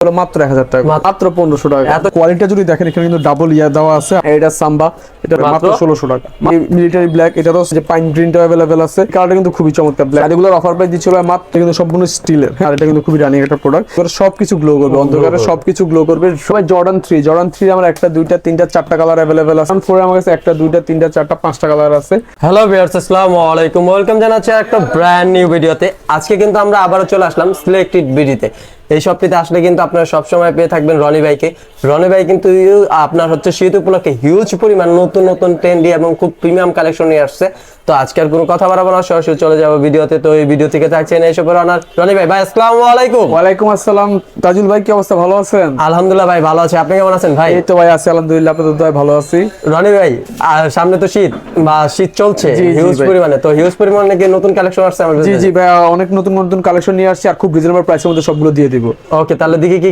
মাত্র 1000 টাকা, মাত্র 1500 টাকা। এত কোয়ালিটি যদি দেখেন এখানে কিন্তু ডাবল দেওয়া আছে। এটা সাম্বা, এটা মাত্র 1600 টাকা। মিলিটারি ব্ল্যাক, এটারও যে পাইন গ্রিনটা अवेलेबल আছে। কালারটা কিন্তু খুবই চমৎকার ব্ল্যাক। এগুলোর অফার প্রাইস দিচ্ছিল মাত্র, কিন্তু সম্পূর্ণ স্টিলের। আর এটা কিন্তু খুবই রানিং একটা প্রোডাক্ট। এগুলো সবকিছু গ্লো করবে, অন্ধকারে সবকিছু গ্লো করবে। সবাই জর্ডান 3 আমার একটা দুইটা তিনটা চারটা কালার अवेलेबल আছে। 4 আমার কাছে একটা দুইটা তিনটা চারটা পাঁচটা কালার আছে। হ্যালো ভিউয়ার্স, আসসালামু আলাইকুম, ওয়েলকাম জানাচ্ছি একটা ব্র্যান্ড নিউ ভিডিওতে। আজকে কিন্তু আমরা আবারও চলে আসলাম সিলেক্টেড বিডিতে। এই শপটিতে আসলে কিন্তু আপনারা সবসময় পেয়ে থাকবেন রনি ভাইকে। রনি ভাই কিন্তু আপনার হচ্ছে শীত উপলক্ষে হিউজ পরিমাণ নতুন নতুন ট্রেন্ডি এবং খুব প্রিমিয়াম কালেকশন নিয়ে আসছে। তো আজকে আর কোনো কথা বাড়াবো না, সরাসরি চলে যাবো ভিডিওতে। তো এই ভিডিও থেকে থাকছেন এইসব অনার রনি ভাই। ভাই আসসালামু আলাইকুম। ওয়ালাইকুম আসসালাম তাজুল ভাই, কি অবস্থা? ভালো আছেন? আলহামদুলিল্লাহ ভাই, ভালো আছি। আপনি কেমন আছেন ভাই? এই তো ভাই আছি আলহামদুলিল্লাহ, আপনাদের দয়ায় ভালো আছি। রনি ভাই, আর সামনে তো শীত বা শীত চলছে হিউজ পরিমাণে, তো হিউজ পরিমাণে কি নতুন কালেকশন আসছে আমাদের? জি জি ভাই, অনেক নতুন নতুন কালেকশন নিয়ে আসছি আর খুব রিজনেবল প্রাইসের মধ্যে সবগুলো দিয়ে দিব। ওকে, তাহলে দেখি কি